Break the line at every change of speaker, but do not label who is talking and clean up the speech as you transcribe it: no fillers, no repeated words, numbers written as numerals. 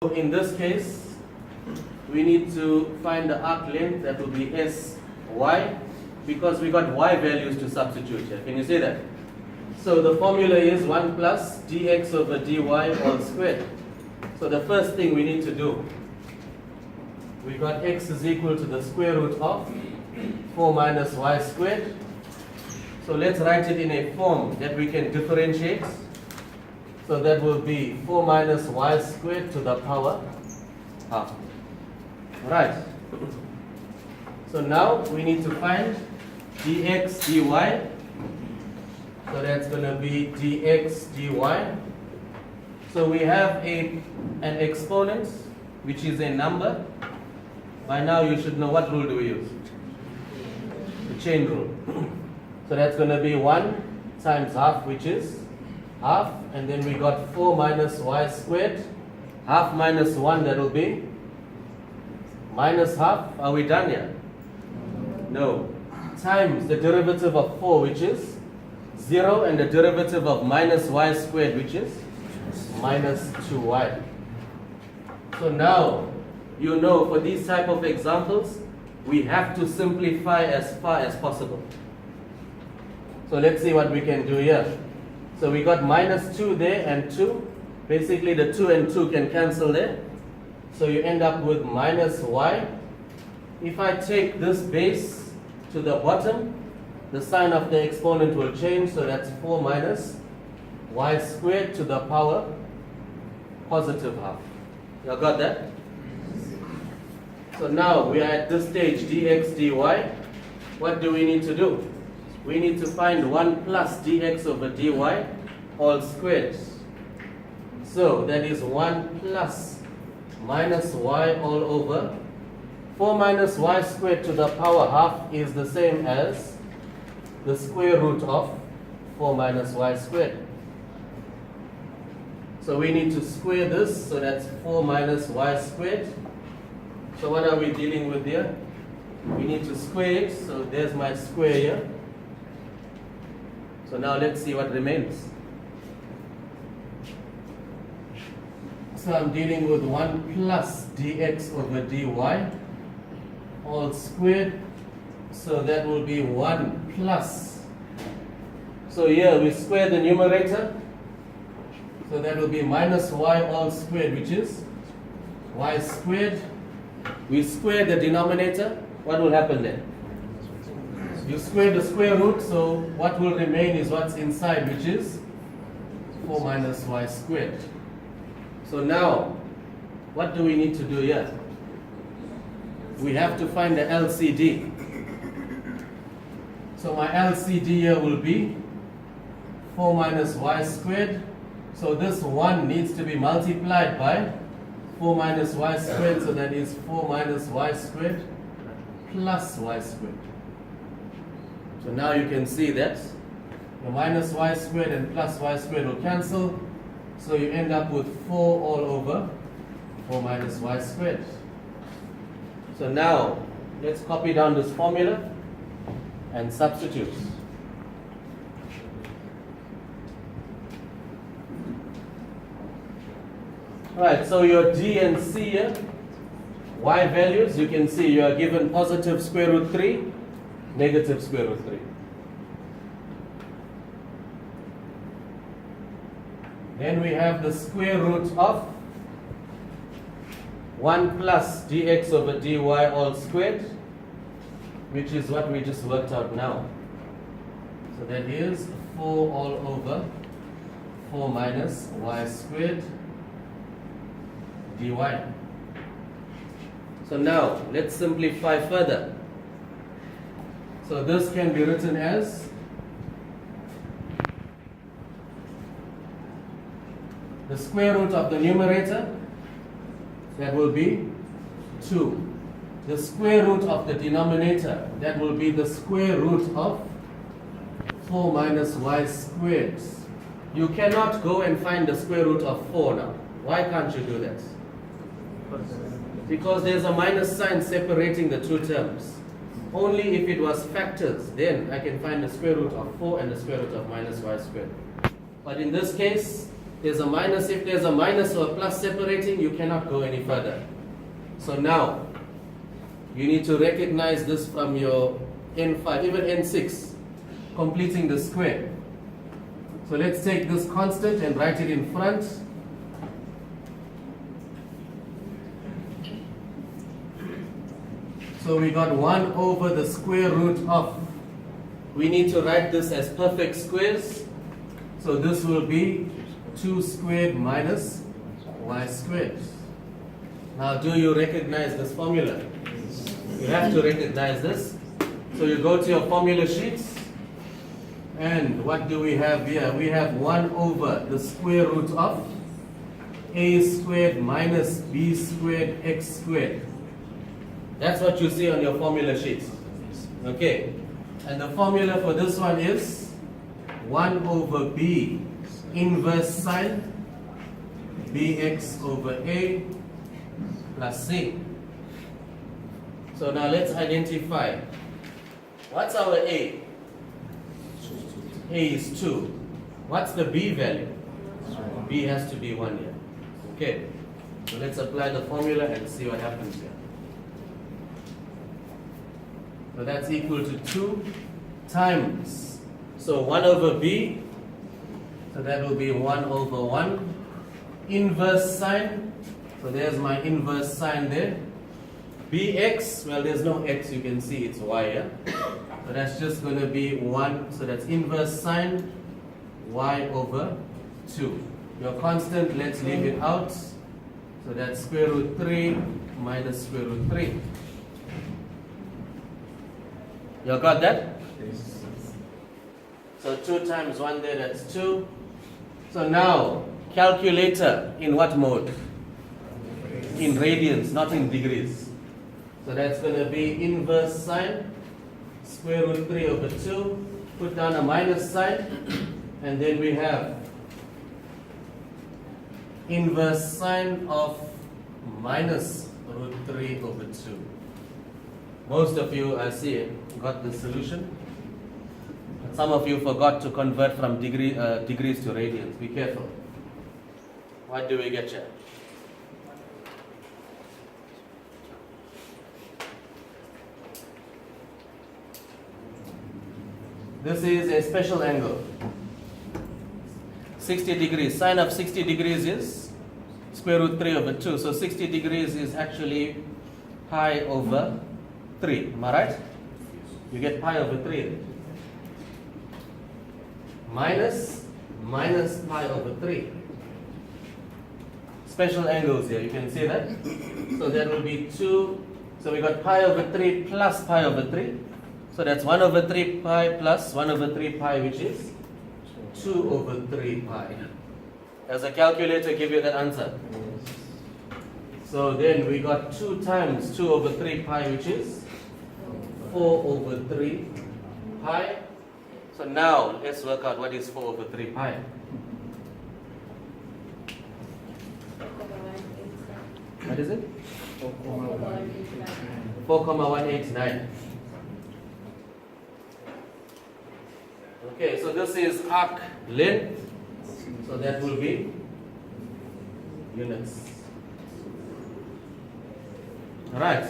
So in this case, we need to find the arc length, that will be SY, because we got Y values to substitute here. Can you see that? So the formula is 1 plus dx over dy all squared. So the first thing we need to do, we got x is equal to the square root of 4 minus y squared. So let's write it in a form that we can differentiate. So that will be 4 minus y squared to the power half. Right. So now we need to find dx dy. So that's going to be dx dy. So we have an exponent, which is a number. By now you should know, what rule do we use? The chain rule. So that's going to be 1 times half, which is half, and then we got 4 minus y squared, half minus 1, that will be minus half. Are we done here? No. Times the derivative of 4, which is 0, and the derivative of minus y squared, which is minus 2y. So now, you know, for these type of examples, we have to simplify as far as possible. So let's see what we can do here. So we got minus 2 there and 2. Basically the 2 and 2 can cancel there. So you end up with minus y. If I take this base to the bottom, the sign of the exponent will change. So that's 4 minus y squared to the power positive half. You got that? So now we are at this stage, dx dy. What do we need to do? We need to find 1 plus dx over dy all squared. So that is 1 plus minus y all over 4 minus y squared to the power half is the same as the square root of 4 minus y squared. So we need to square this, so that's 4 minus y squared. So what are we dealing with here? We need to square it, so there's my square here. So now let's see what remains. So I'm dealing with 1 plus dx over dy all squared. So that will be 1 plus. So here we square the numerator. So that will be minus y all squared, which is y squared. We square the denominator. What will happen then? You square the square root, so what will remain is what's inside, which is 4 minus y squared. So now, what do we need to do here? We have to find the LCD. So my LCD here will be 4 minus y squared. So this 1 needs to be multiplied by 4 minus y squared, so that is 4 minus y squared plus y squared. So now you can see that the minus y squared and plus y squared will cancel. So you end up with 4 all over 4 minus y squared. So now let's copy down this formula and substitute. Right, so your D and C here, y values, you can see you are given positive square root 3, negative square root 3. Then we have the square root of 1 plus dx over dy all squared, which is what we just worked out now. So that is 4 all over 4 minus y squared dy. So now let's simplify further. So this can be written as the square root of the numerator, that will be 2. The square root of the denominator, that will be the square root of 4 minus y squared. You cannot go and find the square root of 4 now. Why can't you do that? Because there's a minus sign separating the two terms. Only if it was factors, then I can find the square root of 4 and the square root of minus y squared. But in this case, There's a minus. If there's a minus or a plus separating, you cannot go any further. So now, you need to recognize this from your N5, even N6, completing the square. So let's take this constant and write it in front. So we got 1 over the square root of. We need to write this as perfect squares. So this will be 2 squared minus y squared. Now do you recognize this formula? You have to recognize this. So you go to your formula sheets. And what do we have here? We have 1 over the square root of a squared minus b squared x squared. That's what you see on your formula sheet. Okay. And the formula for this one is 1 over b inverse sine bx over a plus c. So now let's identify. What's our a? A is 2. What's the b value? B has to be 1 here. Okay. So let's apply the formula and see what happens here. So that's equal to 2 times. So 1 over b. So that will be 1 over 1. Inverse sine. So there's my inverse sine there. Bx, well there's no x, you can see it's y here. So that's just going to be 1. So that's inverse sine y over 2. Your constant, let's leave it out. So that's square root 3 minus square root 3. You got that?
Yes.
So 2 times 1 there, that's 2. So now, calculator in what mode? In radians, not in degrees. So that's going to be inverse sine square root 3 over 2. Put down a minus sign. And then we have inverse sine of minus root 3 over 2. Most of you, I see, got the solution. Some of you forgot to convert from degrees to radians. Be careful. What do we get here? This is a special angle. 60 degrees. Sine of 60 degrees is square root 3 over 2. So 60 degrees is actually pi over 3. Am I right? You get pi over 3. Minus pi over 3. Special angles here. You can see that. So that will be 2. So we got pi over 3 plus pi over 3. So that's 1 over 3 pi plus 1 over 3 pi, which is 2 over 3 pi. Does a calculator give you that answer? So then we got 2 times 2 over 3 pi, which is 4 over 3 pi. So now let's work out what is 4 over 3 pi. What is it? 4,189. Okay, so this is arc length. So that will be units. All right.